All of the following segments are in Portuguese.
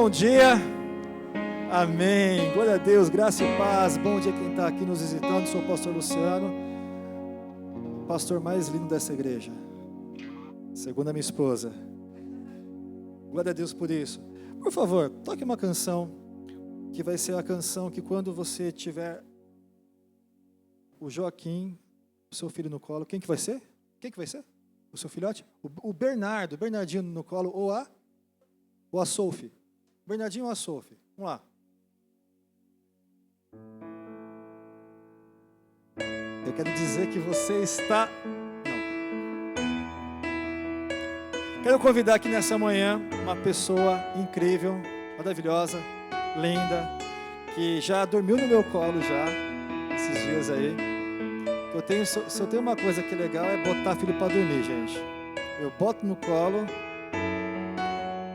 bom dia. Amém. Glória a Deus, graça e paz. Bom dia quem está aqui nos visitando. Sou o pastor Luciano, pastor mais lindo dessa igreja, segundo a minha esposa. Glória a Deus por isso. Por favor, toque uma canção, que vai ser a canção que quando você tiver o Joaquim, o seu filho no colo, quem que vai ser? Quem que vai ser? O seu filhote? O Bernardinho no colo, ou a Sophie. Bernardinho ou a Sophie? Vamos lá. Eu quero dizer que você está... Não. Quero convidar aqui nessa manhã uma pessoa incrível, maravilhosa, linda, que já dormiu no meu colo já, esses dias aí. Se eu tenho uma coisa que é legal é botar filho para dormir, gente. Eu boto no colo.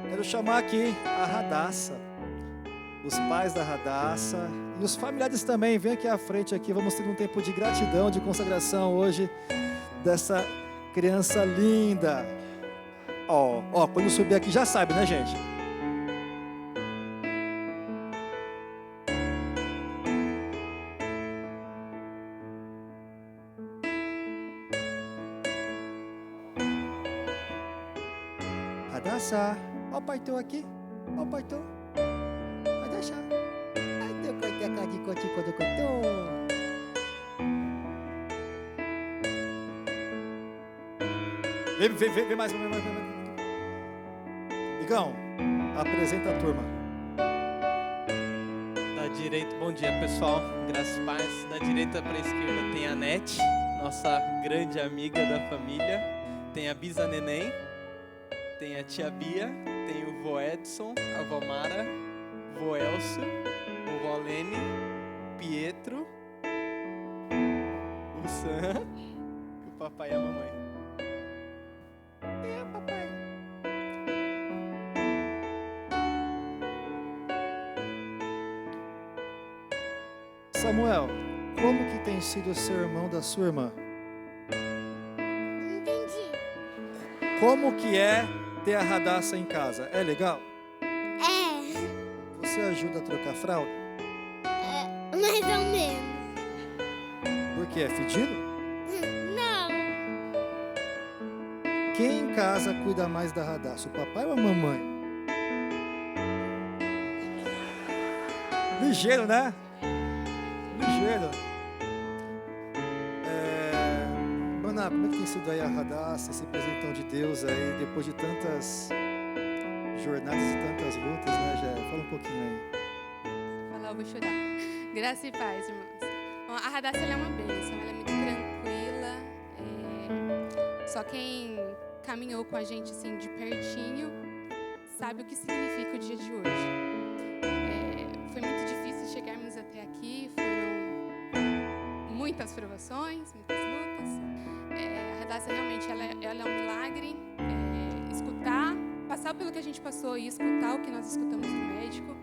Quero chamar aqui a Radassa, os pais da Radassa e os familiares também. Vem aqui à frente aqui, vamos ter um tempo de gratidão, de consagração hoje dessa criança linda. Ó, quando subir aqui já sabe, né, gente? Radassa, ó o paitô aqui, ó o paitô. Radassa, ai teu coiteca de cotico do cotô. Vem mais. Igão, apresenta a turma. Da direita, bom dia pessoal, graças e paz. Da direita para a esquerda tem a Nete, nossa grande amiga da família. Tem a Bisa Neném, tem a tia Bia, tem o vô Edson, a vó Mara, o vô Elcio, o vô Lene, Pietro, o Sam, o papai e a mamãe. Papai. Samuel, como que tem sido ser irmão da sua irmã? Entendi. Como que é ter a Radassa em casa? É legal? É, Você ajuda a trocar fralda? mais ou menos. Por quê? É fedido? Não, Quem em casa cuida mais da Radassa, o papai ou a mamãe? Ligeiro, né? Ligeiro. Maná, como é que tem sido aí a Radassa, esse presentão de Deus aí, depois de tantas jornadas e tantas lutas, né, Jé? Fala um pouquinho aí. Falar, eu vou chorar. Graça e paz, irmãos. Bom, a Radassa ela é uma bênção, ela é muito tranquila. Só quem caminhou com a gente assim de pertinho sabe o que significa o dia de hoje. Foi muito difícil chegarmos até aqui, foram muitas provações, muitas lutas. A Radassa realmente ela é um milagre. Escutar, passar pelo que a gente passou e escutar o que nós escutamos do médico.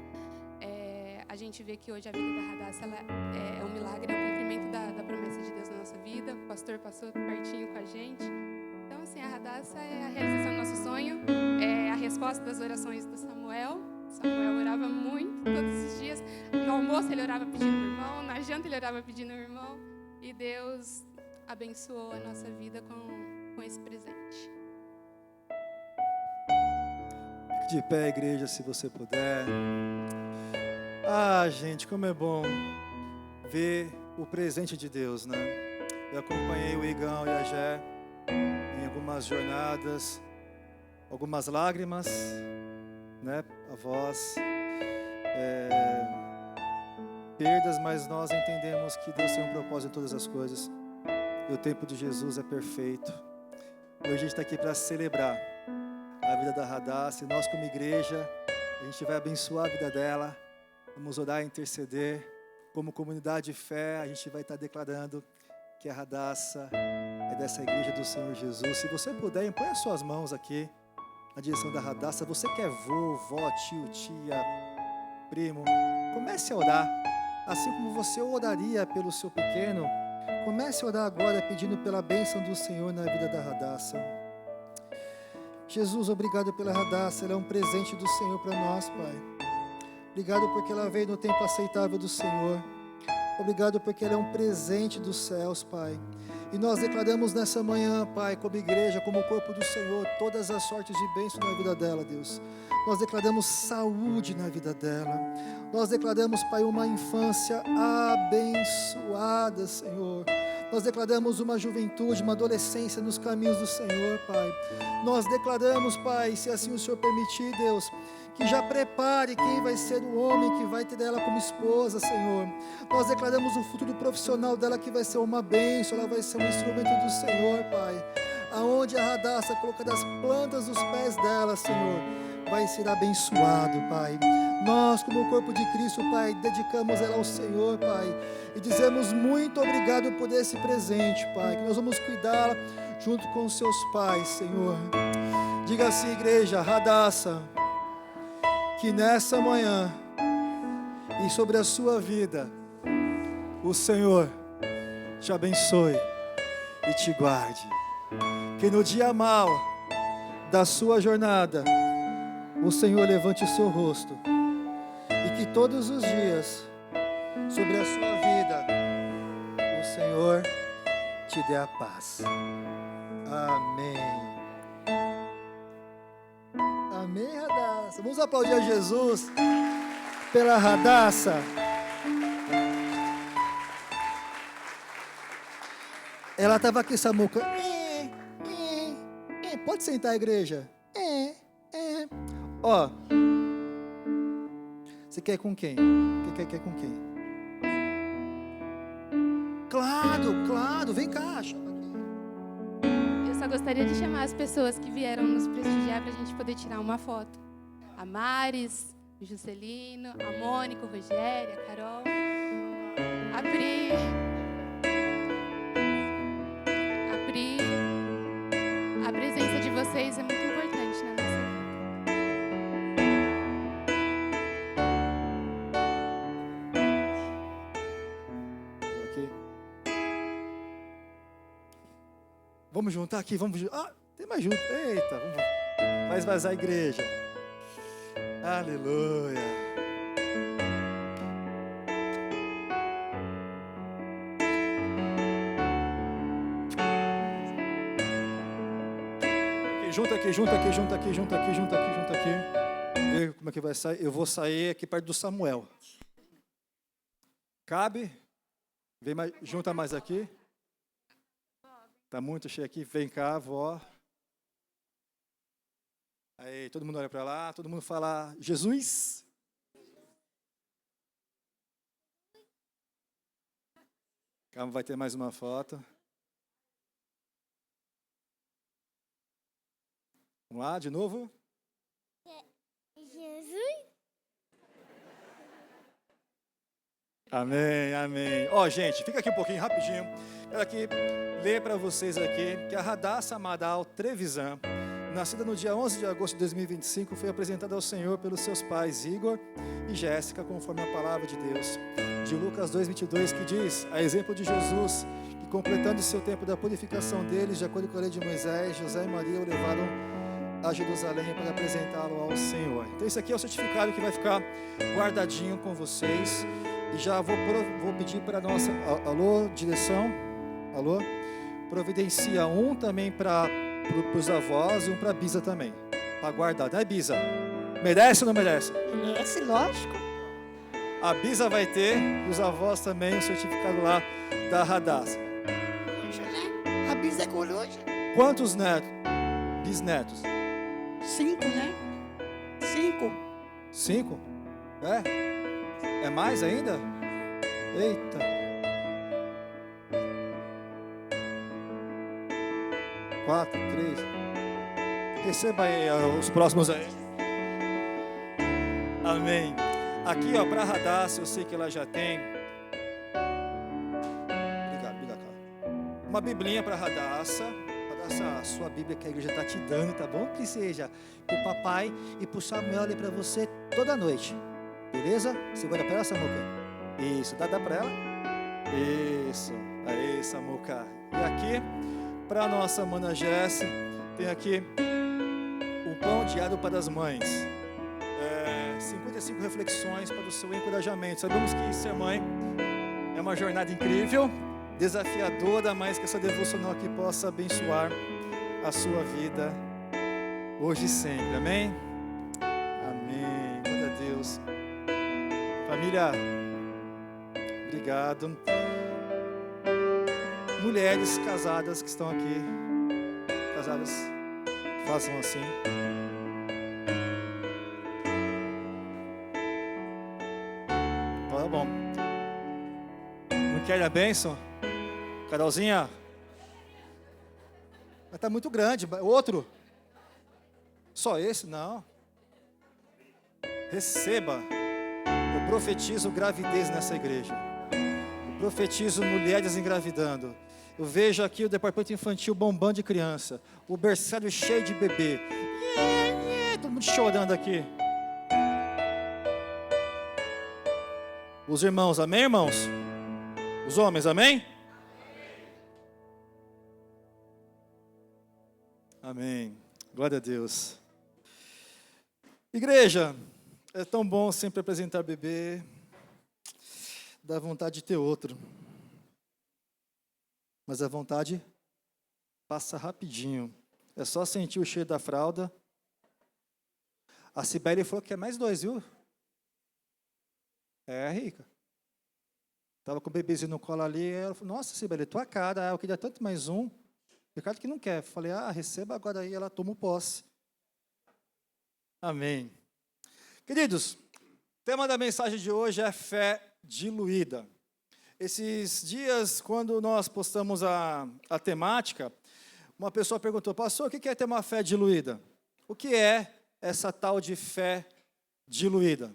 A gente vê que hoje a vida da Radassa ela é um milagre, é um cumprimento da promessa de Deus na nossa vida. O pastor passou pertinho com a gente. Então, assim, a Radassa é a realização do nosso sonho, é a resposta das orações do Samuel. Samuel orava muito, todos os dias. No almoço ele orava pedindo o irmão, na janta ele orava pedindo o irmão. E Deus abençoou a nossa vida com esse presente. Fique de pé, igreja, se você puder. Ah, gente, como é bom ver o presente de Deus, né? Eu acompanhei o Igão e a Jé em algumas jornadas, algumas lágrimas, né? Avós, perdas, mas nós entendemos que Deus tem um propósito em todas as coisas. E o tempo de Jesus é perfeito. Hoje a gente está aqui para celebrar a vida da Radassa, e nós como igreja, a gente vai abençoar a vida dela. Vamos orar e interceder. Como comunidade de fé, a gente vai estar declarando que a Radassa é dessa igreja do Senhor Jesus. Se você puder, impõe as suas mãos aqui na direção da Radassa. Você que é vô, vó, tio, tia, primo, comece a orar. Assim como você oraria pelo seu pequeno, comece a orar agora pedindo pela bênção do Senhor na vida da Radassa. Jesus, obrigado pela Radassa. Ela é um presente do Senhor para nós, Pai. Obrigado porque ela veio no tempo aceitável do Senhor. Obrigado porque ela é um presente dos céus, Pai. E nós declaramos nessa manhã, Pai, como igreja, como corpo do Senhor, todas as sortes de bênção na vida dela, Deus. Nós declaramos saúde na vida dela. Nós declaramos, Pai, uma infância abençoada, Senhor. Nós declaramos uma juventude, uma adolescência nos caminhos do Senhor, Pai. Nós declaramos, Pai, se assim o Senhor permitir, Deus, que já prepare quem vai ser o homem que vai ter ela como esposa, Senhor. Nós declaramos o futuro profissional dela que vai ser uma bênção, ela vai ser um instrumento do Senhor, Pai. Aonde a Radassa coloca das plantas dos pés dela, Senhor, vai ser abençoado, Pai. Nós, como o corpo de Cristo, Pai, dedicamos ela ao Senhor, Pai, e dizemos muito obrigado por esse presente, Pai, que nós vamos cuidá-la junto com os seus pais, Senhor. Diga assim, igreja, Radassa, que nessa manhã e sobre a sua vida, o Senhor te abençoe e te guarde. Que no dia mau da sua jornada, o Senhor levante o seu rosto e que todos os dias, sobre a sua vida, o Senhor te dê a paz. Amém. Amém, Radassa. Vamos aplaudir a Jesus pela Radassa. Ela estava aqui, Samuca. Pode sentar, igreja. Ó. Você quer com quem? Quer com quem? Claro. Vem cá. Eu só gostaria de chamar as pessoas que vieram nos prestigiar para a gente poder tirar uma foto. A Maris, o Juscelino, a Mônica, o Rogério, a Carol, a Pri. A presença de vocês é muito importante na nossa vida. Ok. Vamos juntar aqui, tem mais junto. Eita, vai esvaziar a igreja. Aleluia. Junta aqui. Vê como é que vai sair. Eu vou sair aqui perto do Samuel. Cabe? Vem mais, junta mais aqui. Tá muito cheio aqui. Vem cá, vó. Aí, todo mundo olha para lá, todo mundo fala Jesus. Calma, vai ter mais uma foto. Vamos lá, de novo. Jesus. Amém. Ó, gente, fica aqui um pouquinho, rapidinho. Quero aqui ler para vocês aqui que a Radassa Amaral Trevisan, nascida no dia 11 de agosto de 2025, foi apresentada ao Senhor pelos seus pais Igor e Jéssica, conforme a palavra de Deus, de Lucas 2:22, que diz, a exemplo de Jesus, que completando o seu tempo da purificação deles, de acordo com a lei de Moisés, José e Maria o levaram a Jerusalém para apresentá-lo ao Senhor. Então esse aqui é o certificado que vai ficar guardadinho com vocês. E já vou pedir para a nossa... Alô, direção? Alô? Providencia um também para os avós e um para a Bisa também. Para guardar, né, Bisa? Merece ou não merece? Merece, lógico. A Bisa vai ter, e os avós também, o certificado lá da Radassa. A Bisa é coruja. Quantos netos? Bisnetos? 5, né? 5. 5? É mais ainda? Eita. Quatro, 3. Receba aí os próximos aí. Amém. Aqui, ó, para a Radassa, eu sei que ela já tem. Obrigado, cara. Uma biblinha para a Radassa. A sua Bíblia que a igreja está te dando, tá bom? Que seja para o papai e para o Samuel ler para você toda noite. Beleza? Segura para ela, Samuca. Isso, dá para ela. Isso. Aí, Samuca. E aqui, para a nossa mana Jéssica, tem aqui o pão diário para as mães. 55 reflexões para o seu encorajamento. Sabemos que ser mãe é uma jornada incrível, desafiadora, mas que essa devocional aqui possa abençoar a sua vida hoje e sempre. Amém? Amém. Glória a Deus. Família, obrigado. Mulheres casadas que estão aqui, casadas, façam assim. Tá bom. Não quer a bênção? Carolzinha? Mas tá muito grande. Outro? Só esse? Não. Receba. Eu profetizo gravidez nessa igreja. Eu profetizo mulheres engravidando. Eu vejo aqui o departamento infantil bombando de criança. O berçário cheio de bebê. Todo mundo chorando aqui. Os irmãos, amém, irmãos? Os homens, amém? Amém. Glória a Deus. Igreja, é tão bom sempre apresentar bebê. Dá vontade de ter outro. Mas a vontade passa rapidinho. É só sentir o cheiro da fralda. A Cibele falou que quer mais 2, viu? É, Rica. Estava com o bebezinho no colo ali. Ela falou, nossa, Cibele, tua cara. Eu queria tanto mais um. Ricardo que não quer. Falei, receba agora aí. Ela toma posse. Amém. Queridos, o tema da mensagem de hoje é fé diluída. Esses dias, quando nós postamos a temática, uma pessoa perguntou, pastor, o que é ter uma fé diluída? O que é essa tal de fé diluída?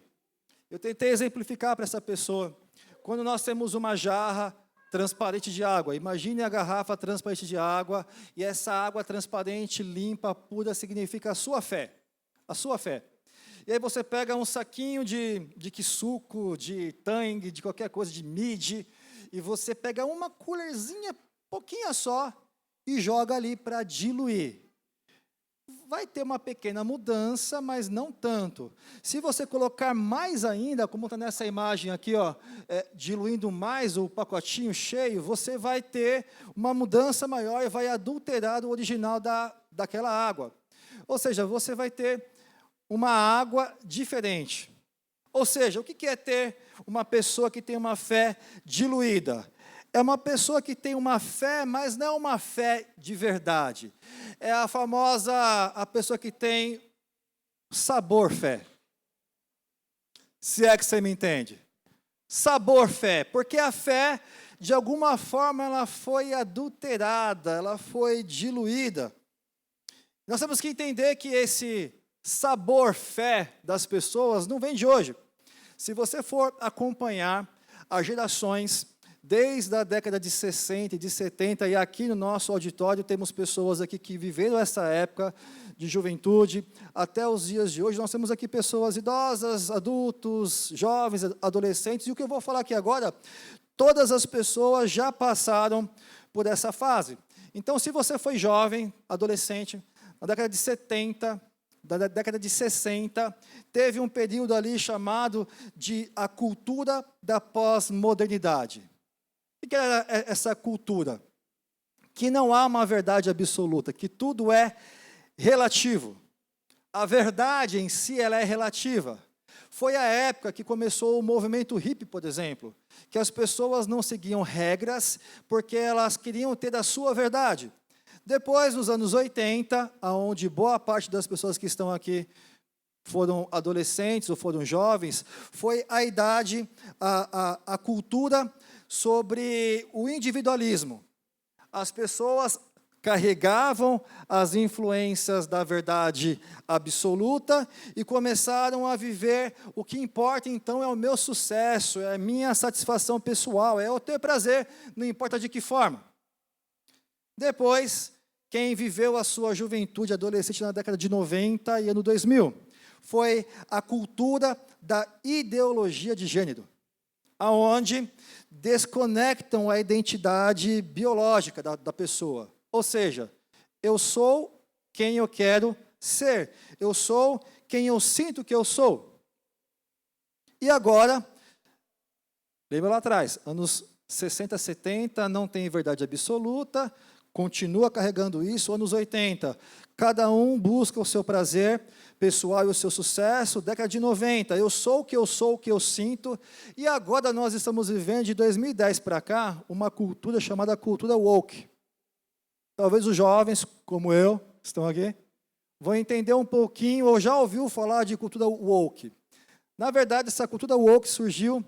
Eu tentei exemplificar para essa pessoa. Quando nós temos uma jarra transparente de água, imagine a garrafa transparente de água, e essa água transparente, limpa, pura, significa a sua fé. A sua fé. E aí você pega um saquinho de suco, de Tang, de qualquer coisa, de mid, e você pega uma colherzinha, pouquinha só, e joga ali para diluir. Vai ter uma pequena mudança, mas não tanto. Se você colocar mais ainda, como está nessa imagem aqui, diluindo mais o pacotinho cheio, você vai ter uma mudança maior e vai adulterar o original daquela água. Ou seja, você vai ter uma água diferente. Ou seja, o que é ter uma pessoa que tem uma fé diluída? É uma pessoa que tem uma fé, mas não é uma fé de verdade. É a pessoa que tem sabor fé. Se é que você me entende. Sabor fé, porque a fé, de alguma forma, ela foi adulterada, ela foi diluída. Nós temos que entender que esse sabor fé das pessoas não vem de hoje. Se você for acompanhar as gerações desde a década de 60 e de 70, e aqui no nosso auditório temos pessoas aqui que viveram essa época de juventude até os dias de hoje. Nós temos aqui pessoas idosas, adultos, jovens, adolescentes, e o que eu vou falar aqui agora, todas as pessoas já passaram por essa fase. Então, se você foi jovem, adolescente, na década de 70, da década de 60, teve um período ali chamado de a cultura da pós-modernidade. O que era essa cultura? Que não há uma verdade absoluta, que tudo é relativo. A verdade em si, ela é relativa. Foi a época que começou o movimento hippie, por exemplo, que as pessoas não seguiam regras porque elas queriam ter a sua verdade. Depois, nos anos 80, onde boa parte das pessoas que estão aqui foram adolescentes ou foram jovens, foi a idade, a cultura sobre o individualismo. As pessoas carregavam as influências da verdade absoluta e começaram a viver o que importa, então, é o meu sucesso, é a minha satisfação pessoal, é o ter prazer, não importa de que forma. Depois, quem viveu a sua juventude adolescente na década de 90 e ano 2000, foi a cultura da ideologia de gênero, aonde desconectam a identidade biológica da pessoa. Ou seja, eu sou quem eu quero ser, eu sou quem eu sinto que eu sou. E agora, lembra lá atrás, anos 60, 70, não tem verdade absoluta, continua carregando isso, anos 80, cada um busca o seu prazer pessoal e o seu sucesso, década de 90, eu sou o que eu sinto, e agora nós estamos vivendo, de 2010 para cá, uma cultura chamada cultura woke. Talvez os jovens, como eu, estão aqui, vão entender um pouquinho, ou já ouviu falar de cultura woke. Na verdade, essa cultura woke surgiu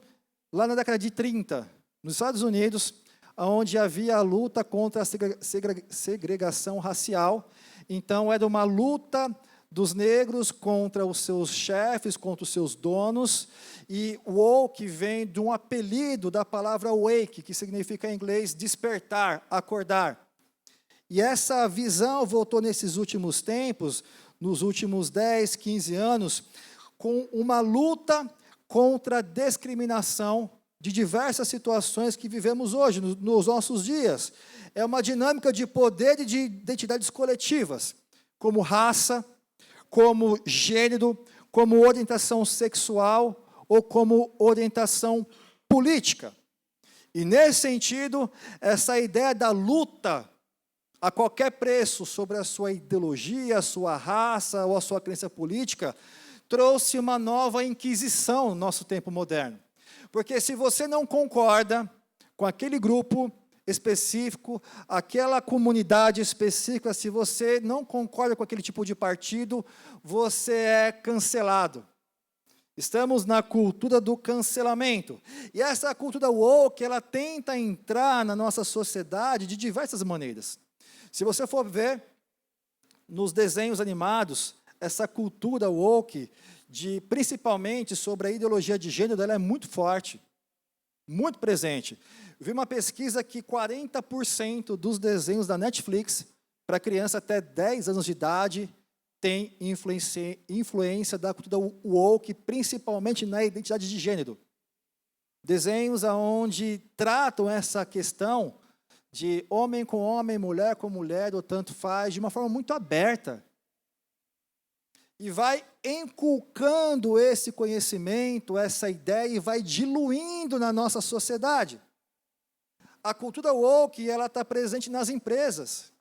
lá na década de 30, nos Estados Unidos, onde havia a luta contra a segregação racial. Então, era uma luta dos negros contra os seus chefes, contra os seus donos, e woke vem de um apelido da palavra wake, que significa em inglês despertar, acordar. E essa visão voltou nesses últimos tempos, nos últimos 10, 15 anos, com uma luta contra a discriminação de diversas situações que vivemos hoje, nos nossos dias. É uma dinâmica de poder e de identidades coletivas, como raça, como gênero, como orientação sexual ou como orientação política. E, nesse sentido, essa ideia da luta a qualquer preço sobre a sua ideologia, a sua raça ou a sua crença política, trouxe uma nova inquisição no nosso tempo moderno. Porque se você não concorda com aquele grupo específico, aquela comunidade específica, se você não concorda com aquele tipo de partido, você é cancelado. Estamos na cultura do cancelamento. E essa cultura woke, ela tenta entrar na nossa sociedade de diversas maneiras. Se você for ver nos desenhos animados, essa cultura woke, principalmente sobre a ideologia de gênero, ela é muito forte, muito presente. Eu vi uma pesquisa que 40% dos desenhos da Netflix, para criança até 10 anos de idade, tem influência da cultura woke, principalmente na identidade de gênero. Desenhos onde tratam essa questão de homem com homem, mulher com mulher, ou tanto faz, de uma forma muito aberta. E vai inculcando esse conhecimento, essa ideia, e vai diluindo na nossa sociedade. A cultura woke, ela está presente nas empresas.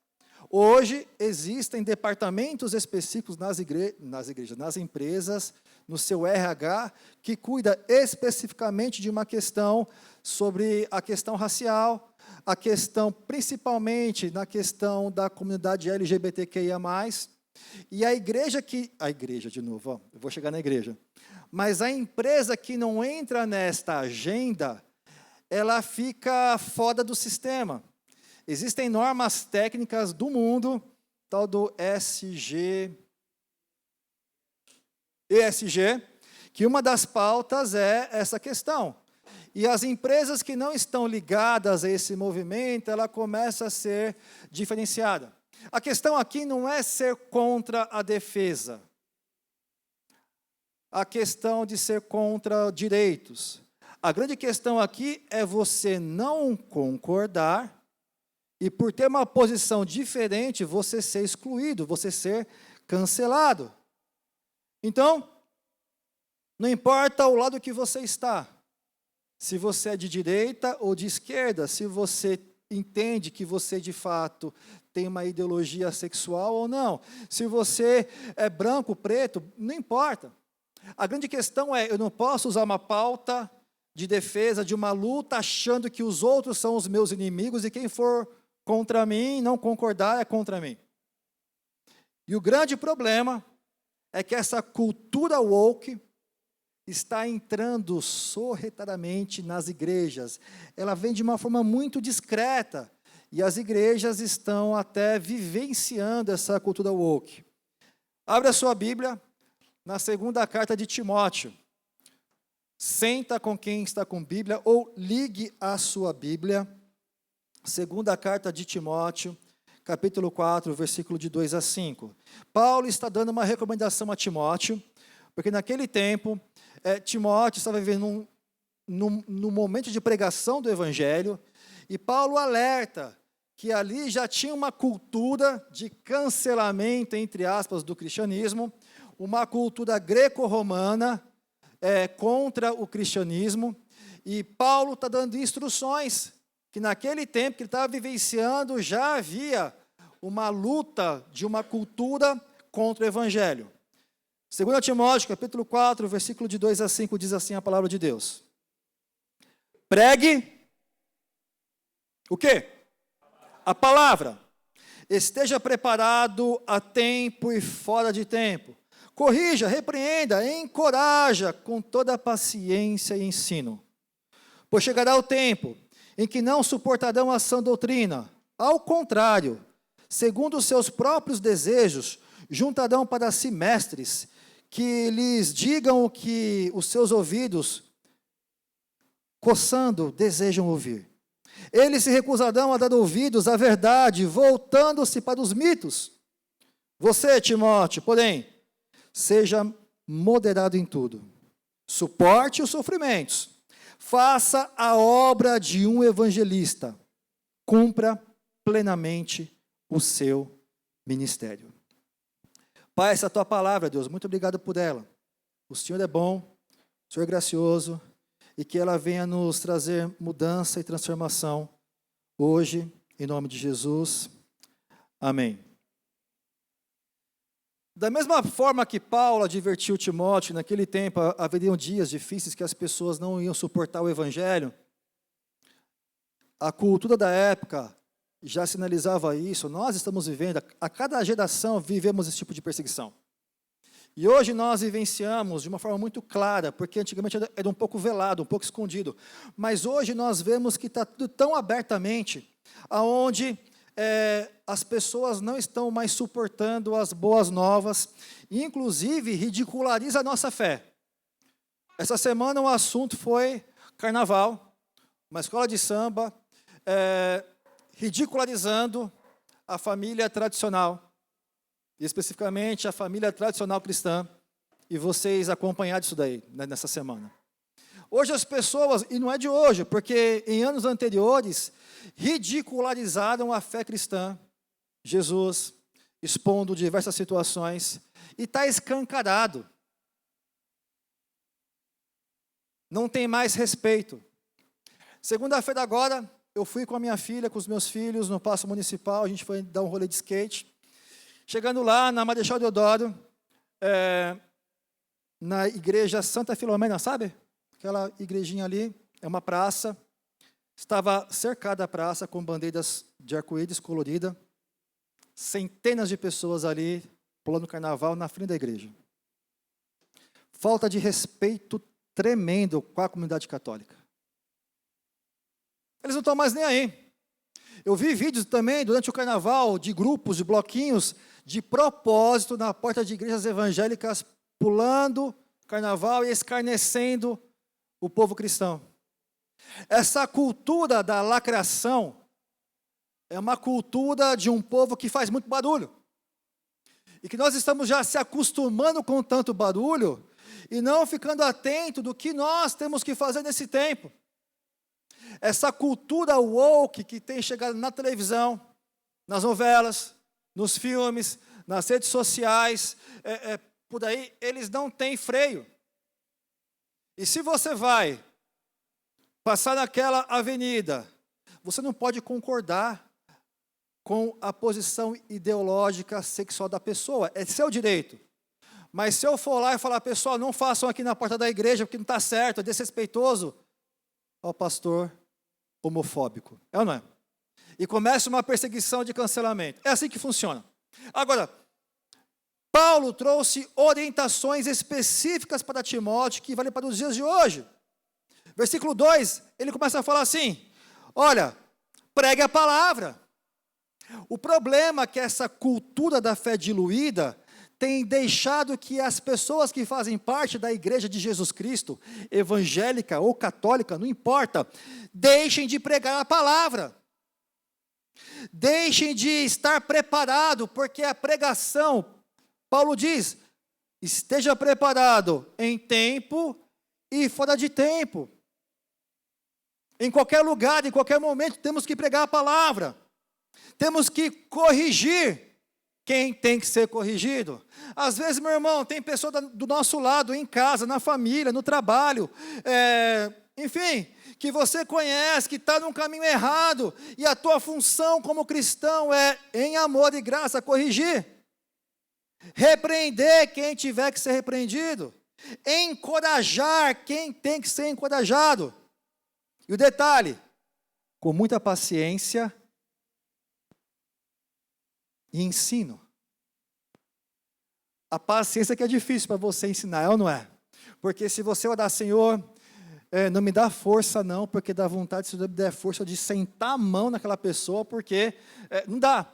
Hoje, existem departamentos específicos nas igrejas, nas empresas, no seu RH, que cuida especificamente de uma questão sobre a questão racial, a questão, principalmente, na questão da comunidade LGBTQIA+, e a igreja, de novo, ó, eu vou chegar na igreja, mas a empresa que não entra nesta agenda, ela fica fora do sistema. Existem normas técnicas do mundo, tal do ESG, que uma das pautas é essa questão. E as empresas que não estão ligadas a esse movimento, ela começa a ser diferenciada. A questão aqui não é ser contra a defesa. A questão de ser contra direitos. A grande questão aqui é você não concordar e, por ter uma posição diferente, você ser excluído, você ser cancelado. Então, não importa o lado que você está, se você é de direita ou de esquerda, se você entende que você, de fato, tem uma ideologia sexual ou não, se você é branco, preto, não importa. A grande questão é, eu não posso usar uma pauta de defesa de uma luta achando que os outros são os meus inimigos e quem for contra mim, não concordar, é contra mim. E o grande problema é que essa cultura woke está entrando sorrateiramente nas igrejas. Ela vem de uma forma muito discreta. E as igrejas estão até vivenciando essa cultura woke. Abra a sua Bíblia na segunda carta de Timóteo. Senta com quem está com Bíblia ou ligue a sua Bíblia. Segunda carta de Timóteo, capítulo 4, versículo de 2 a 5. Paulo está dando uma recomendação a Timóteo, porque naquele tempo, Timóteo estava vivendo num momento de pregação do Evangelho, e Paulo alerta que ali já tinha uma cultura de cancelamento, entre aspas, do cristianismo, uma cultura greco-romana, contra o cristianismo, e Paulo está dando instruções, que naquele tempo que ele estava vivenciando, já havia uma luta de uma cultura contra o evangelho. 2 Timóteo, capítulo 4, versículo de 2 a 5, diz assim a palavra de Deus. Pregue o quê? A palavra. Esteja preparado a tempo e fora de tempo. Corrija, repreenda, encoraja com toda a paciência e ensino. Pois chegará o tempo em que não suportarão a sã doutrina. Ao contrário, segundo os seus próprios desejos, juntarão para si mestres, que lhes digam o que os seus ouvidos, coçando, desejam ouvir. Eles se recusarão a dar ouvidos à verdade, voltando-se para os mitos. Você, Timóteo, porém, seja moderado em tudo. Suporte os sofrimentos. Faça a obra de um evangelista. Cumpra plenamente o seu ministério. Pai, essa é a tua palavra, Deus, muito obrigado por ela. O Senhor é bom, o Senhor é gracioso, e que ela venha nos trazer mudança e transformação hoje, em nome de Jesus. Amém. Da mesma forma que Paulo advertiu Timóteo, naquele tempo haveriam dias difíceis que as pessoas não iam suportar o evangelho, a cultura da época já sinalizava isso. Nós estamos vivendo, a cada geração vivemos esse tipo de perseguição. E hoje nós vivenciamos de uma forma muito clara, porque antigamente era um pouco velado, um pouco escondido. Mas hoje nós vemos que está tudo tão abertamente, aonde as pessoas não estão mais suportando as boas novas, e inclusive ridiculariza a nossa fé. Essa semana o assunto foi carnaval, uma escola de samba, ridicularizando a família tradicional, e especificamente a família tradicional cristã, e vocês acompanharam isso daí, né, nessa semana. Hoje as pessoas, e não é de hoje, porque em anos anteriores, ridicularizaram a fé cristã, Jesus, expondo diversas situações, e está escancarado. Não tem mais respeito. Segunda-feira agora, eu fui com a minha filha, com os meus filhos, no Paço Municipal, a gente foi dar um rolê de skate. Chegando lá, na Marechal Deodoro, na igreja Santa Filomena, sabe? Aquela igrejinha ali, é uma praça. Estava cercada a praça com bandeiras de arco-íris colorida. Centenas de pessoas ali, pulando carnaval na frente da igreja. Falta de respeito tremendo com a comunidade católica. Eles não estão mais nem aí. Eu vi vídeos também, durante o carnaval, de grupos, de bloquinhos, de propósito, na porta de igrejas evangélicas, pulando carnaval e escarnecendo o povo cristão. Essa cultura da lacração é uma cultura de um povo que faz muito barulho. E que nós estamos já se acostumando com tanto barulho e não ficando atento do que nós temos que fazer nesse tempo. Essa cultura woke que tem chegado na televisão, nas novelas, nos filmes, nas redes sociais, por aí, eles não têm freio. E se você vai passar naquela avenida, você não pode concordar com a posição ideológica sexual da pessoa, é seu direito. Mas se eu for lá e falar, pessoal, não façam aqui na porta da igreja, porque não está certo, é desrespeitoso, ao pastor homofóbico, é ou não é? E começa uma perseguição de cancelamento. É assim que funciona. Agora, Paulo trouxe orientações específicas para Timóteo, que valem para os dias de hoje. Versículo 2, ele começa a falar assim, olha, pregue a palavra. O problema é que essa cultura da fé diluída tem deixado que as pessoas que fazem parte da igreja de Jesus Cristo, evangélica ou católica, não importa, deixem de pregar a palavra. Deixem de estar preparado, porque a pregação, Paulo diz, esteja preparado em tempo e fora de tempo. Em qualquer lugar, em qualquer momento, temos que pregar a palavra. Temos que corrigir quem tem que ser corrigido. Às vezes, meu irmão, tem pessoa do nosso lado, em casa, na família, no trabalho, enfim, que você conhece, que está num caminho errado, e a tua função como cristão é, em amor e graça, corrigir, repreender quem tiver que ser repreendido, encorajar quem tem que ser encorajado. E o detalhe, com muita paciência e ensino. A paciência que é difícil para você ensinar, é ou não é? Porque se você orar, Senhor, não me dá força não, porque dá vontade, se Deus me der força de sentar a mão naquela pessoa, porque não dá.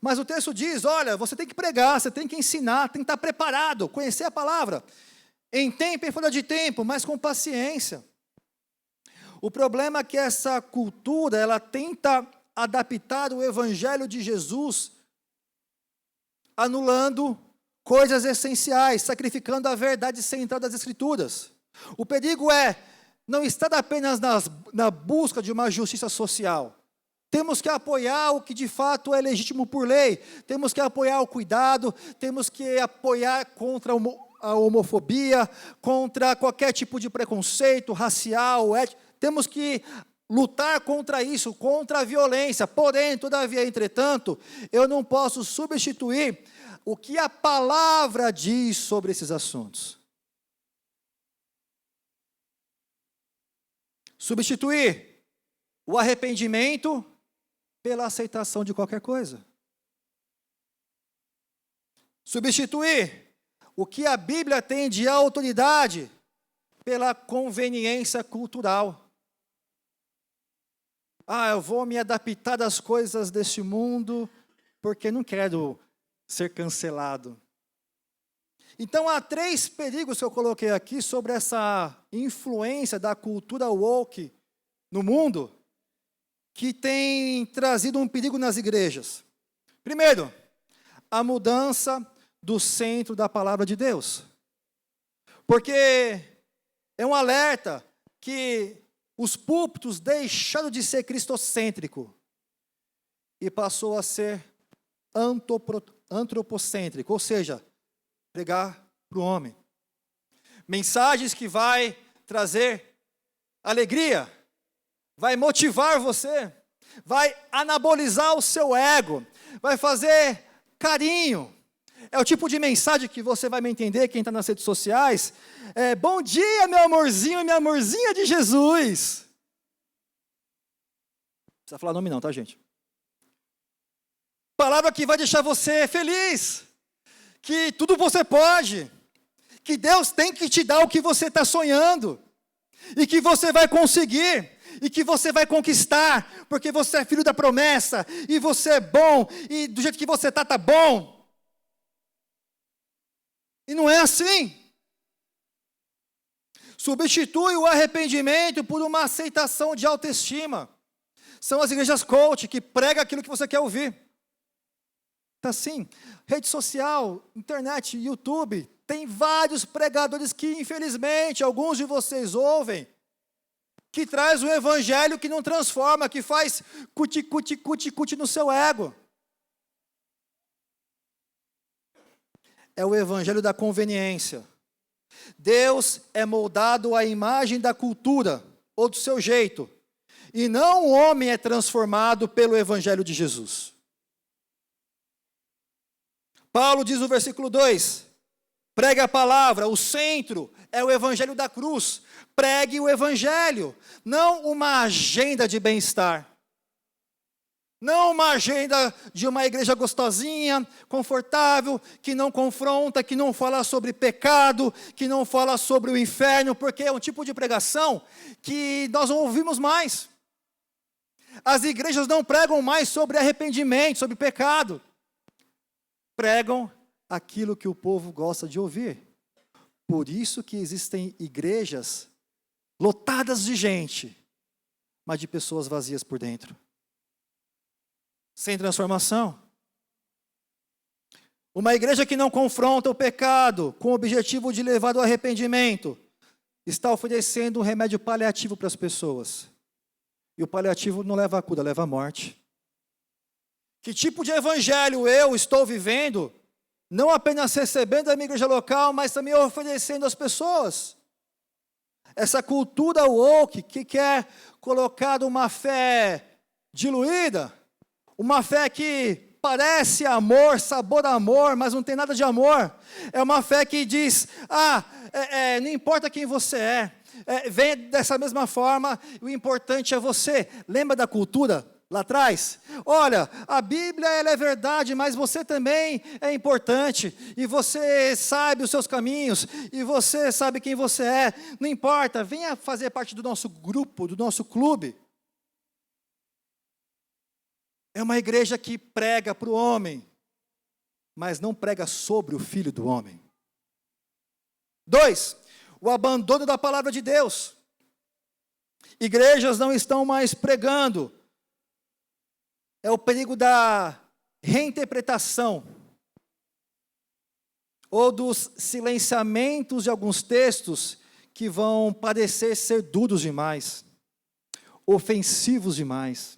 Mas o texto diz, olha, você tem que pregar, você tem que ensinar, tem que estar preparado, conhecer a palavra, em tempo e fora de tempo, mas com paciência. O problema é que essa cultura, ela tenta adaptar o evangelho de Jesus, anulando coisas essenciais, sacrificando a verdade central das Escrituras. O perigo é não estar apenas na busca de uma justiça social. Temos que apoiar o que de fato é legítimo por lei. Temos que apoiar o cuidado, temos que apoiar contra a homofobia, contra qualquer tipo de preconceito racial, ético. Temos que lutar contra isso, contra a violência. Porém, todavia, entretanto, eu não posso substituir o que a palavra diz sobre esses assuntos. Substituir o arrependimento pela aceitação de qualquer coisa. Substituir o que a Bíblia tem de autoridade pela conveniência cultural. Eu vou me adaptar às coisas deste mundo porque não quero ser cancelado. Então, há 3 perigos que eu coloquei aqui sobre essa influência da cultura woke no mundo, que tem trazido um perigo nas igrejas. Primeiro, a mudança do centro da palavra de Deus. Porque é um alerta que os púlpitos deixaram de ser cristocêntrico e passou a ser antropocêntrico, ou seja, pregar para o homem. Mensagens que vai trazer alegria, vai motivar você, vai anabolizar o seu ego, vai fazer carinho. É o tipo de mensagem que você vai me entender, quem está nas redes sociais. Bom dia, meu amorzinho e minha amorzinha de Jesus. Não precisa falar nome não, tá, gente? Palavra que vai deixar você feliz, que tudo você pode, que Deus tem que te dar o que você está sonhando, e que você vai conseguir, e que você vai conquistar, porque você é filho da promessa, e você é bom, e do jeito que você está, tá bom. E não é assim. Substitui o arrependimento por uma aceitação de autoestima. São as igrejas coach que pregam aquilo que você quer ouvir. Tá assim, rede social, internet, YouTube, tem vários pregadores que, infelizmente, alguns de vocês ouvem, que traz um evangelho que não transforma, que faz cuti no seu ego. É o evangelho da conveniência. Deus é moldado à imagem da cultura, ou do seu jeito, e não o homem é transformado pelo evangelho de Jesus. Paulo diz no versículo 2, pregue a palavra, o centro é o evangelho da cruz. Pregue o evangelho, não uma agenda de bem-estar. Não uma agenda de uma igreja gostosinha, confortável, que não confronta, que não fala sobre pecado, que não fala sobre o inferno, porque é um tipo de pregação que nós não ouvimos mais. As igrejas não pregam mais sobre arrependimento, sobre pecado. Pregam aquilo que o povo gosta de ouvir. Por isso que existem igrejas lotadas de gente, mas de pessoas vazias por dentro. Sem transformação. Uma igreja que não confronta o pecado com o objetivo de levar ao arrependimento está oferecendo um remédio paliativo para as pessoas. E o paliativo não leva à cura, leva à morte. Que tipo de evangelho eu estou vivendo, não apenas recebendo da minha igreja local, mas também oferecendo às pessoas. Essa cultura woke que quer colocar uma fé diluída, uma fé que parece amor, sabor amor, mas não tem nada de amor. É uma fé que diz, não importa quem você vem dessa mesma forma, o importante é você. Lembra da cultura lá atrás? Olha, a Bíblia ela é verdade, mas você também é importante, e você sabe os seus caminhos, e você sabe quem você é. Não importa, venha fazer parte do nosso grupo, do nosso clube. É uma igreja que prega para o homem, mas não prega sobre o Filho do homem. 2, o abandono da palavra de Deus. Igrejas não estão mais pregando. É o perigo da reinterpretação, ou dos silenciamentos de alguns textos que vão parecer ser duros demais, ofensivos demais.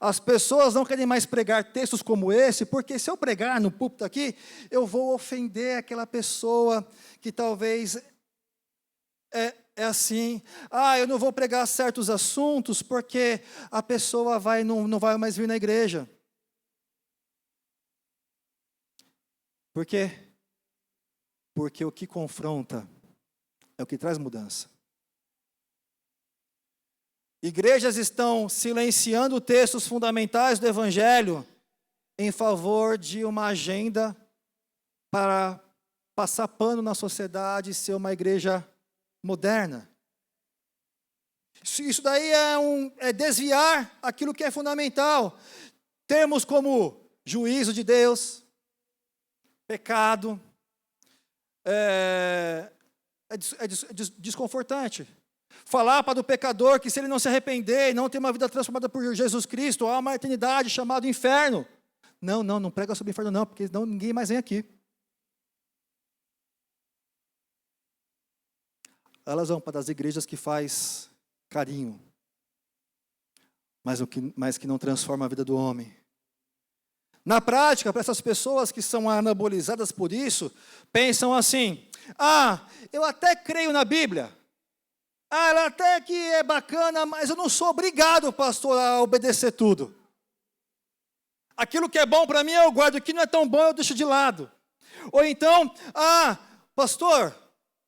As pessoas não querem mais pregar textos como esse, porque se eu pregar no púlpito aqui, eu vou ofender aquela pessoa que talvez é assim. Eu não vou pregar certos assuntos, porque a pessoa não vai mais vir na igreja. Por quê? Porque o que confronta é o que traz mudança. Igrejas estão silenciando textos fundamentais do Evangelho em favor de uma agenda para passar pano na sociedade e ser uma igreja moderna. Isso daí é desviar aquilo que é fundamental. Termos como juízo de Deus, pecado, é desconfortante. Falar para o pecador que se ele não se arrepender e não ter uma vida transformada por Jesus Cristo, há uma eternidade chamada inferno. Não prega sobre o inferno não, porque senão ninguém mais vem aqui. Elas vão para as igrejas que faz carinho, mas que não transforma a vida do homem. Na prática, para essas pessoas que são anabolizadas por isso, pensam assim, eu até creio na Bíblia, ela até que é bacana, mas eu não sou obrigado, pastor, a obedecer tudo. Aquilo que é bom para mim eu guardo, o que não é tão bom eu deixo de lado. Ou então, pastor,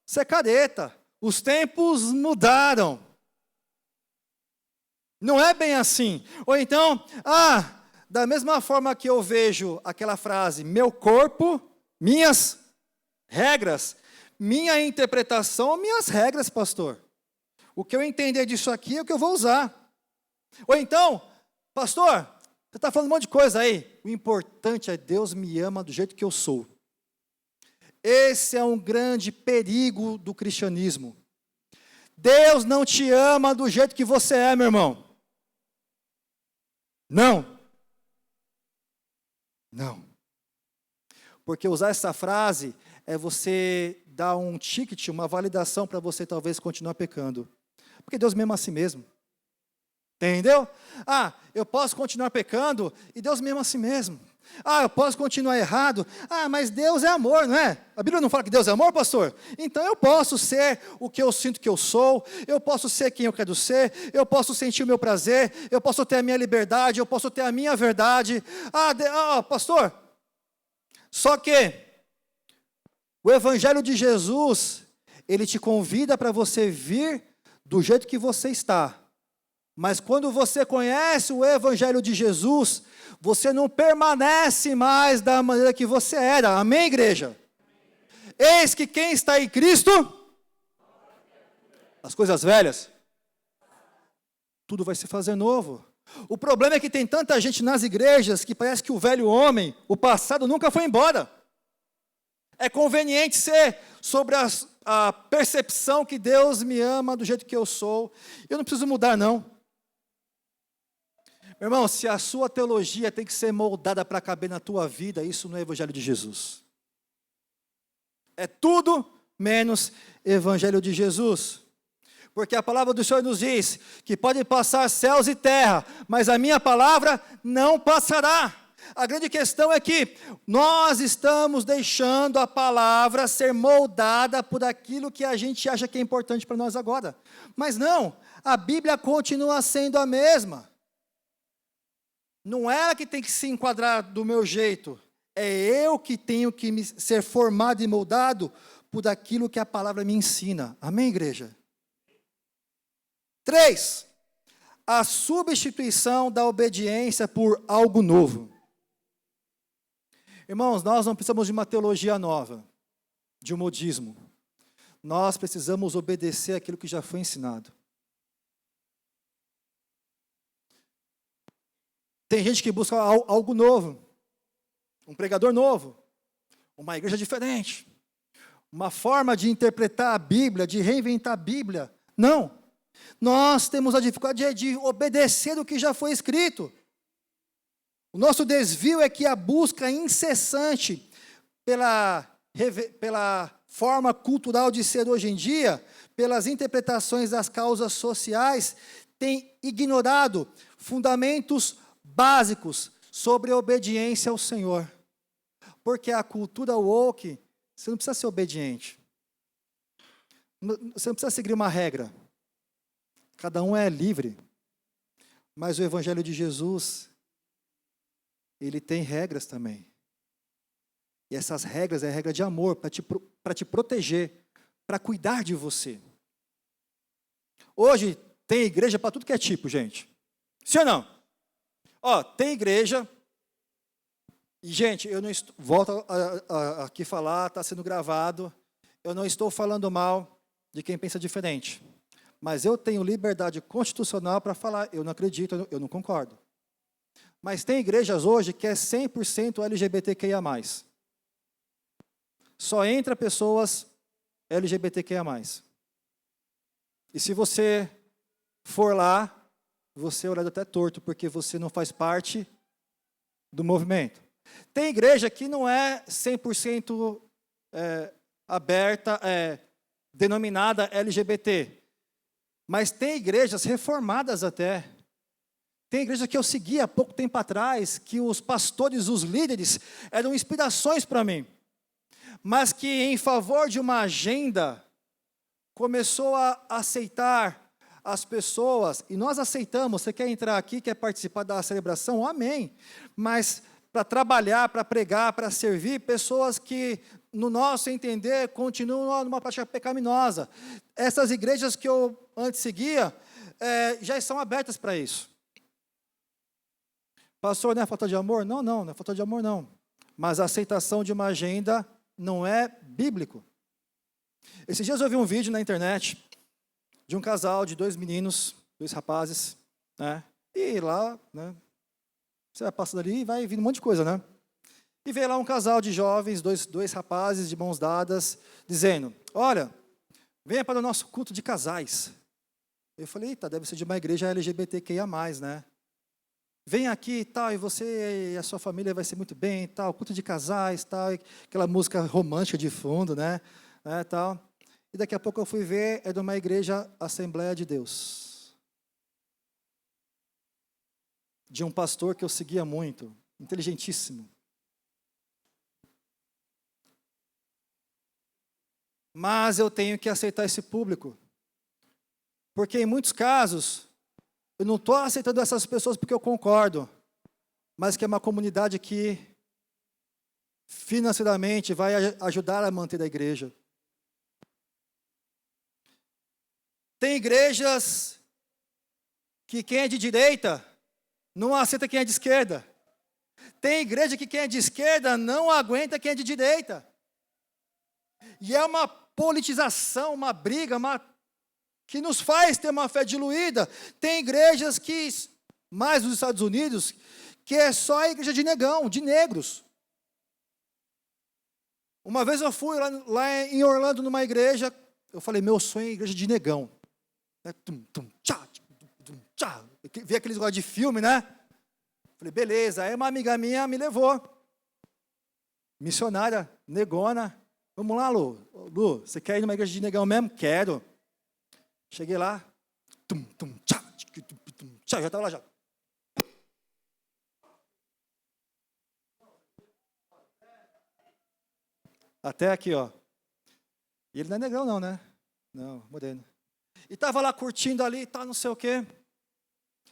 você é careta, os tempos mudaram. Não é bem assim. Ou então, da mesma forma que eu vejo aquela frase, meu corpo, minhas regras, minha interpretação, minhas regras, pastor. O que eu entender disso aqui é o que eu vou usar. Ou então, pastor, você está falando um monte de coisa aí. O importante é Deus me ama do jeito que eu sou. Esse é um grande perigo do cristianismo. Deus não te ama do jeito que você é, meu irmão. Não. Porque usar essa frase é você dar um ticket, uma validação para você talvez continuar pecando. Porque Deus me ama a si mesmo. Entendeu? Eu posso continuar pecando e Deus me ama a si mesmo. Eu posso continuar errado. Mas Deus é amor, não é? A Bíblia não fala que Deus é amor, pastor? Então eu posso ser o que eu sinto que eu sou, eu posso ser quem eu quero ser, eu posso sentir o meu prazer, eu posso ter a minha liberdade, eu posso ter a minha verdade. Pastor, só que o Evangelho de Jesus, ele te convida para você vir do jeito que você está. Mas quando você conhece o Evangelho de Jesus, você não permanece mais da maneira que você era. Amém, igreja? Eis que quem está em Cristo, as coisas velhas, tudo vai se fazer novo. O problema é que tem tanta gente nas igrejas que parece que o velho homem, o passado nunca foi embora. É conveniente ser sobre a percepção que Deus me ama do jeito que eu sou. Eu não preciso mudar, não. Meu irmão, se a sua teologia tem que ser moldada para caber na tua vida, isso não é Evangelho de Jesus. É tudo menos Evangelho de Jesus. Porque a palavra do Senhor nos diz que podem passar céus e terra, mas a minha palavra não passará. A grande questão é que nós estamos deixando a palavra ser moldada por aquilo que a gente acha que é importante para nós agora. Mas não, a Bíblia continua sendo a mesma. Não é ela que tem que se enquadrar do meu jeito. É eu que tenho que ser formado e moldado por aquilo que a palavra me ensina. Amém, igreja? 3. A substituição da obediência por algo novo. Irmãos, nós não precisamos de uma teologia nova, de um modismo. Nós precisamos obedecer aquilo que já foi ensinado. Tem gente que busca algo novo, um pregador novo, uma igreja diferente, uma forma de interpretar a Bíblia, de reinventar a Bíblia. Não. Nós temos a dificuldade de obedecer o que já foi escrito. O nosso desvio é que a busca incessante pela forma cultural de ser hoje em dia, pelas interpretações das causas sociais, tem ignorado fundamentos básicos sobre a obediência ao Senhor. Porque a cultura woke, você não precisa ser obediente. Você não precisa seguir uma regra. Cada um é livre. Mas o Evangelho de Jesus, ele tem regras também. E essas regras é regra de amor, para te proteger, para cuidar de você. Hoje tem igreja para tudo que é tipo, gente. Sim ou não? Ó, tem igreja, e gente, eu não estou, volto aqui falar, está sendo gravado, eu não estou falando mal de quem pensa diferente. Mas eu tenho liberdade constitucional para falar, eu não acredito, eu não concordo. Mas tem igrejas hoje que é 100% LGBTQIA+. Só entra pessoas LGBTQIA+. E se você for lá, você é olhado até torto, porque você não faz parte do movimento. Tem igreja que não é 100% aberta, denominada LGBT. Mas tem igrejas reformadas até. Tem igreja que eu segui há pouco tempo atrás, que os pastores, os líderes, eram inspirações para mim. Mas que em favor de uma agenda, começou a aceitar as pessoas, e nós aceitamos, você quer entrar aqui, quer participar da celebração? Amém. Mas para trabalhar, para pregar, para servir, pessoas que, no nosso entender, continuam numa prática pecaminosa. Essas igrejas que eu antes seguia, já estão abertas para isso. Pastor, não é falta de amor? Não é falta de amor, não. Mas a aceitação de uma agenda não é bíblico. Esses dias eu vi um vídeo na internet de um casal de 2 meninos, 2 rapazes, né? E lá, né? Você vai passando ali e vai vindo um monte de coisa, né? E veio lá um casal de jovens, dois rapazes de mãos dadas, dizendo, olha, venha para o nosso culto de casais. Eu falei, eita, deve ser de uma igreja LGBTQIA+, né? Vem aqui e tal, e você e a sua família vai ser muito bem, tal, culto de casais, tal, aquela música romântica de fundo, né? Tal. E daqui a pouco eu fui ver, é de uma igreja Assembleia de Deus. De um pastor que eu seguia muito, inteligentíssimo. Mas eu tenho que aceitar esse público. Porque em muitos casos, eu não estou aceitando essas pessoas porque eu concordo, mas que é uma comunidade que financeiramente vai ajudar a manter a igreja. Tem igrejas que quem é de direita não aceita quem é de esquerda. Tem igreja que quem é de esquerda não aguenta quem é de direita. E é uma politização, uma briga, que nos faz ter uma fé diluída. Tem igrejas que, mais nos Estados Unidos, que é só a igreja de negão, de negros. Uma vez eu fui lá em Orlando, numa igreja, eu falei, meu sonho é igreja de negão. Vi aqueles negócios de filme, né? Falei, beleza. Aí uma amiga minha me levou. Missionária, negona. Vamos lá, Lu. Lu, você quer ir numa igreja de negão mesmo? Quero. Cheguei lá. Já estava lá já. Até aqui, ó. E ele não é negrão não, né? Não, moreno. E estava lá curtindo ali, tá, não sei o quê.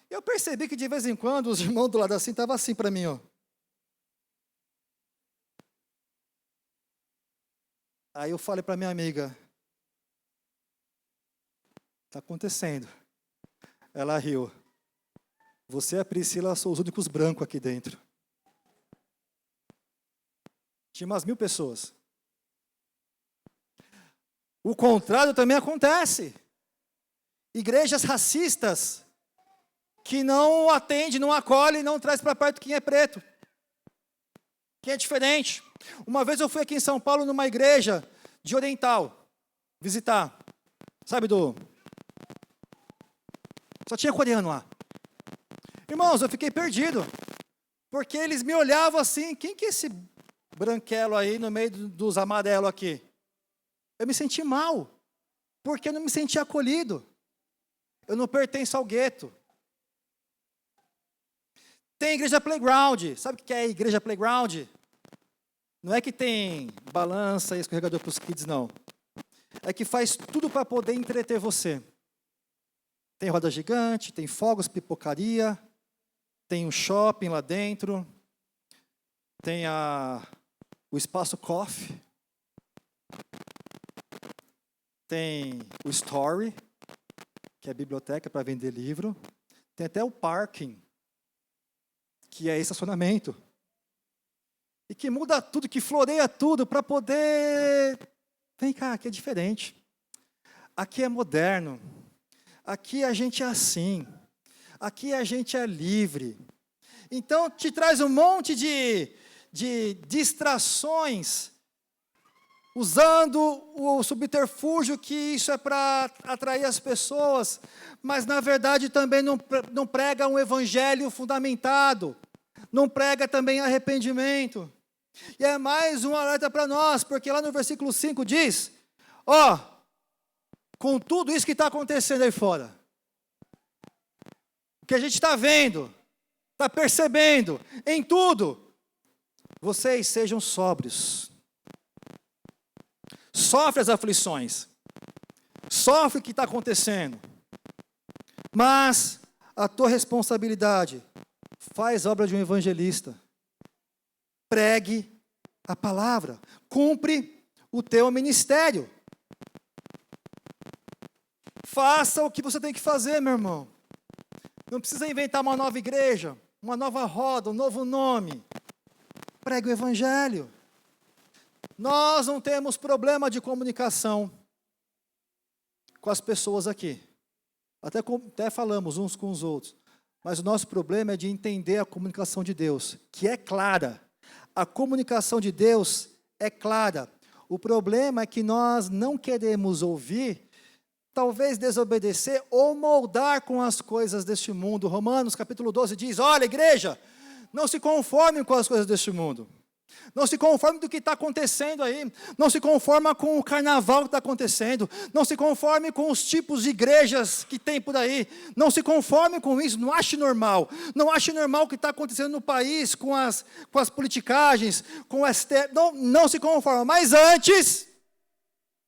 E eu percebi que de vez em quando os irmãos do lado assim estavam assim para mim, ó. Aí eu falei para minha amiga, está acontecendo. Ela riu. Você e a Priscila são os únicos brancos aqui dentro. Tinha umas 1000 pessoas. O contrário também acontece. Igrejas racistas que não atende, não acolhe, não traz para perto quem é preto, quem é diferente. Uma vez eu fui aqui em São Paulo numa igreja de oriental visitar. Sabe Só tinha coreano lá. Irmãos, eu fiquei perdido. Porque eles me olhavam assim, quem que é esse branquelo aí no meio dos amarelos aqui? Eu me senti mal. Porque eu não me senti acolhido. Eu não pertenço ao gueto. Tem igreja playground. Sabe o que é igreja playground? Não é que tem balança e escorregador para os kids, não. É que faz tudo para poder entreter você. Tem roda gigante, tem fogos, pipocaria, tem um shopping lá dentro, tem o espaço coffee, tem o story, que é a biblioteca para vender livro, tem até o parking, que é estacionamento, e que muda tudo, que floreia tudo para poder... Vem cá, aqui é diferente, aqui é moderno, aqui a gente é assim, aqui a gente é livre. Então, te traz um monte de distrações, usando o subterfúgio que isso é para atrair as pessoas, mas, na verdade, também não prega um evangelho fundamentado, não prega também arrependimento. E é mais um alerta para nós, porque lá no versículo 5 diz, com tudo isso que está acontecendo aí fora, o que a gente está vendo, está percebendo, em tudo, vocês sejam sóbrios. Sofre as aflições, sofre o que está acontecendo, mas a tua responsabilidade, faz obra de um evangelista, pregue a palavra, cumpre o teu ministério. Faça o que você tem que fazer, meu irmão. Não precisa inventar uma nova igreja, uma nova roda, um novo nome. Pregue o evangelho. Nós não temos problema de comunicação com as pessoas aqui. Até falamos uns com os outros. Mas o nosso problema é de entender a comunicação de Deus, que é clara. A comunicação de Deus é clara. O problema é que nós não queremos ouvir, talvez desobedecer ou moldar com as coisas deste mundo. Romanos capítulo 12 diz, olha igreja, não se conformem com as coisas deste mundo. Não se conforme do que está acontecendo aí. Não se conforma com o carnaval que está acontecendo. Não se conforme com os tipos de igrejas que tem por aí. Não se conforme com isso. Não ache normal. Não ache normal o que está acontecendo no país com as politicagens, com o STF. Não se conforma. Mas antes,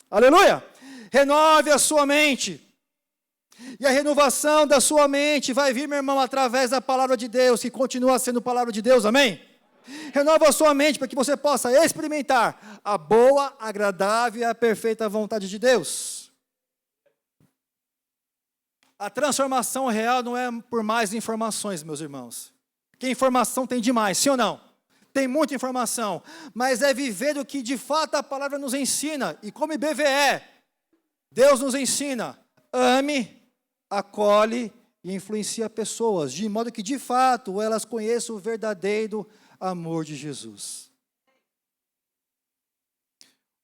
aleluia, renove a sua mente. E a renovação da sua mente vai vir, meu irmão, através da palavra de Deus, que continua sendo palavra de Deus, amém? Renova a sua mente para que você possa experimentar a boa, agradável e a perfeita vontade de Deus. A transformação real não é por mais informações, meus irmãos. Que informação tem demais, sim ou não? Tem muita informação, mas é viver o que de fato a palavra nos ensina. E como IBVE, Deus nos ensina, ame, acolhe e influencia pessoas, de modo que de fato elas conheçam o verdadeiro amor de Jesus.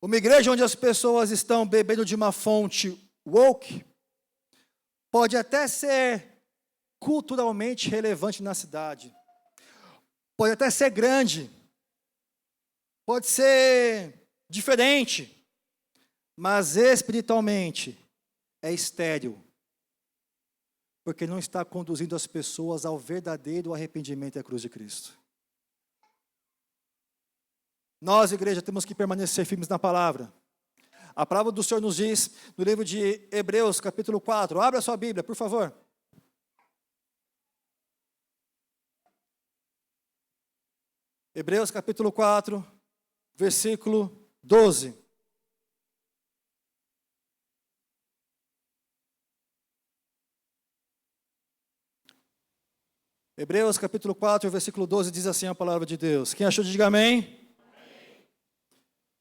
Uma igreja onde as pessoas estão bebendo de uma fonte woke, pode até ser culturalmente relevante na cidade, pode até ser grande, pode ser diferente, mas espiritualmente é estéril, porque não está conduzindo as pessoas ao verdadeiro arrependimento e à cruz de Cristo. Nós, igreja, temos que permanecer firmes na palavra. A palavra do Senhor nos diz, no livro de Hebreus, capítulo 4. Abra a sua Bíblia, por favor. Hebreus, capítulo 4, versículo 12. Hebreus capítulo 4, versículo 12, diz assim a palavra de Deus. Quem achou, diga amém. Amém.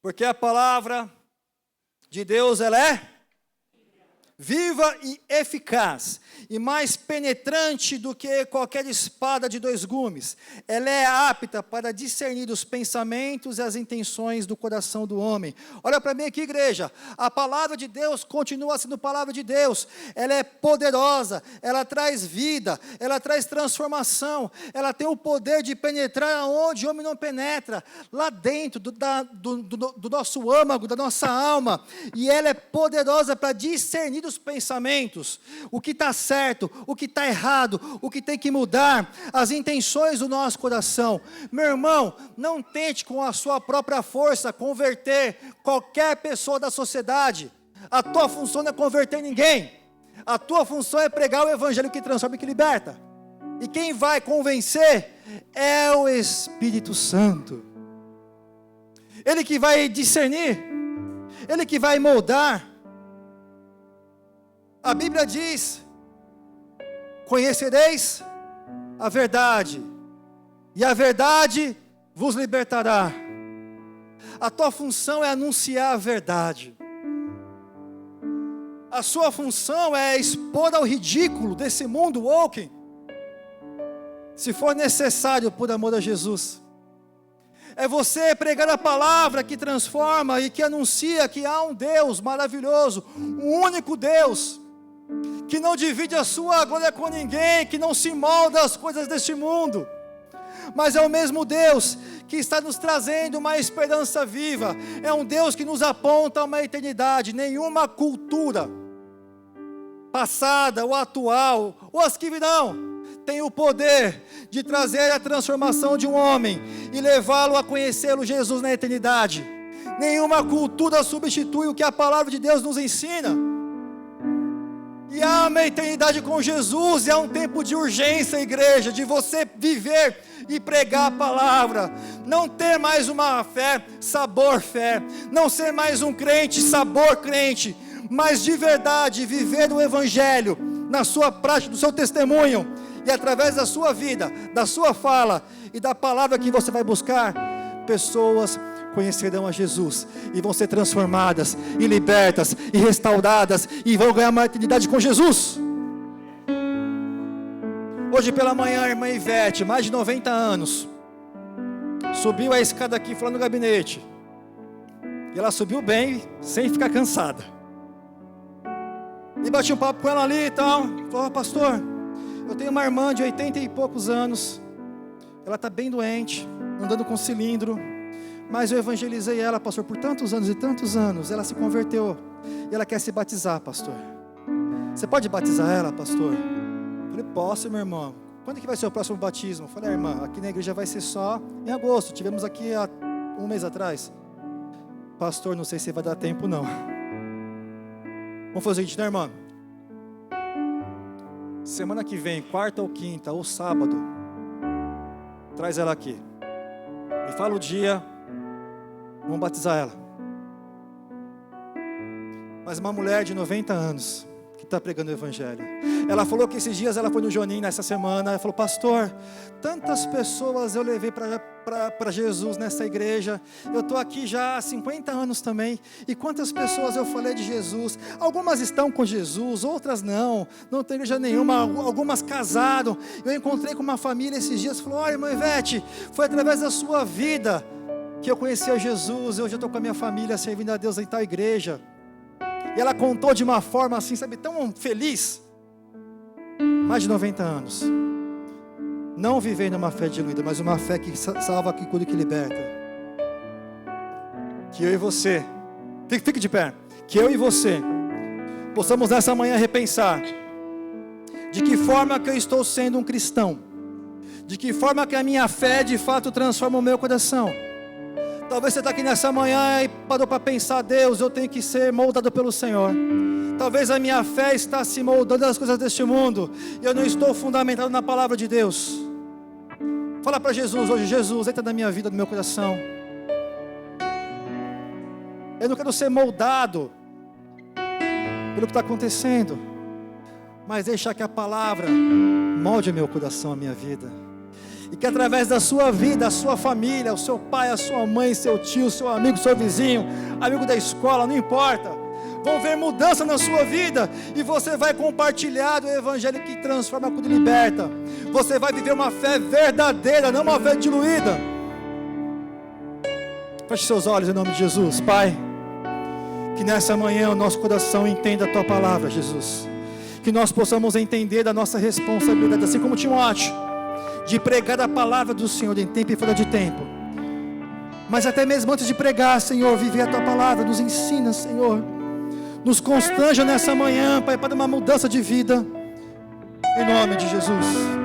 Porque a palavra de Deus, ela é viva e eficaz, e mais penetrante do que qualquer espada de 2 gumes. Ela é apta para discernir os pensamentos e as intenções do coração do homem. Olha para mim aqui, igreja. A palavra de Deus continua sendo palavra de Deus. Ela é poderosa, ela traz vida, ela traz transformação. Ela tem o poder de penetrar onde o homem não penetra, lá dentro do nosso âmago, da nossa alma. E ela é poderosa para discernir os pensamentos, o que está certo, o que está errado, o que tem que mudar, as intenções do nosso coração. Meu irmão, não tente com a sua própria força converter qualquer pessoa da sociedade. A tua função não é converter ninguém. A tua função é pregar o evangelho que transforma e que liberta. E quem vai convencer é o Espírito Santo. Ele que vai discernir, ele que vai moldar. A Bíblia diz: conhecereis a verdade, e a verdade vos libertará. A tua função é anunciar a verdade. A sua função é expor ao ridículo desse mundo woke, se for necessário, por amor a Jesus. É você pregar a palavra que transforma e que anuncia que há um Deus maravilhoso, um único Deus, que não divide a sua glória com ninguém, que não se molda às coisas deste mundo, mas é o mesmo Deus que está nos trazendo uma esperança viva. É um Deus que nos aponta a uma eternidade. Nenhuma cultura passada ou atual, ou as que virão, tem o poder de trazer a transformação de um homem e levá-lo a conhecê-lo, Jesus, na eternidade. Nenhuma cultura substitui o que a palavra de Deus nos ensina. E há uma eternidade com Jesus, e há um tempo de urgência, igreja, de você viver e pregar a palavra. Não ter mais uma fé, sabor fé. Não ser mais um crente, sabor crente. Mas de verdade, viver o evangelho na sua prática, no seu testemunho. E através da sua vida, da sua fala e da palavra que você vai buscar, pessoas conhecerão a Jesus e vão ser transformadas e libertas e restauradas e vão ganhar uma eternidade com Jesus. Hoje pela manhã a irmã Ivete, mais de 90 anos, subiu a escada aqui falando no gabinete, e ela subiu bem, sem ficar cansada, e bati um papo com ela ali e tal. Falou: pastor, eu tenho uma irmã de 80 e poucos anos, ela está bem doente, andando com cilindro, mas eu evangelizei ela, pastor, por tantos anos e tantos anos. Ela se converteu e ela quer se batizar, pastor. Você pode batizar ela, pastor? Eu falei: posso, meu irmão. Quando que vai ser o próximo batismo? Eu falei: irmã, aqui na igreja vai ser só em agosto. Tivemos aqui há um mês atrás. Pastor, não sei se vai dar tempo não. Vamos fazer o seguinte, né, irmã? Semana que vem, quarta ou quinta ou sábado, traz ela aqui. Me fala o dia. Vamos batizar ela. Mas uma mulher de 90 anos, que está pregando o evangelho. Ela falou que esses dias ela foi no Joninho nessa semana. Ela falou: pastor, tantas pessoas eu levei para Jesus nessa igreja. Eu estou aqui já há 50 anos também. E quantas pessoas eu falei de Jesus. Algumas estão com Jesus, outras não tem igreja nenhuma. Algumas casaram. Eu encontrei com uma família esses dias. Falou: olha, irmã Ivete, foi através da sua vida que eu conheci a Jesus. Hoje eu estou com a minha família servindo a Deus em tal igreja. E ela contou de uma forma assim, sabe, tão feliz. Mais de 90 anos. Não vivendo uma fé diluída, mas uma fé que salva, que cura e que liberta. Que eu e você, fique de pé, que eu e você possamos nessa manhã repensar de que forma que eu estou sendo um cristão, de que forma que a minha fé de fato transforma o meu coração. Talvez você está aqui nessa manhã e parou para pensar: Deus, eu tenho que ser moldado pelo Senhor. Talvez a minha fé está se moldando nas coisas deste mundo e eu não estou fundamentado na palavra de Deus. Fala para Jesus hoje: Jesus, entra na minha vida, no meu coração. Eu não quero ser moldado pelo que está acontecendo, mas deixar que a palavra molde o meu coração, a minha vida. E que através da sua vida, a sua família, o seu pai, a sua mãe, seu tio, seu amigo, seu vizinho, amigo da escola, não importa, vão ver mudança na sua vida. E você vai compartilhar do evangelho que transforma, que liberta. Você vai viver uma fé verdadeira, não uma fé diluída. Feche seus olhos em nome de Jesus. Pai, que nessa manhã o nosso coração entenda a Tua palavra, Jesus. Que nós possamos entender da nossa responsabilidade, assim como Timóteo, de pregar a palavra do Senhor em tempo e fora de tempo. Mas até mesmo antes de pregar, Senhor, viver a Tua palavra, nos ensina, Senhor. Nos constranja nessa manhã, Pai, para uma mudança de vida. Em nome de Jesus.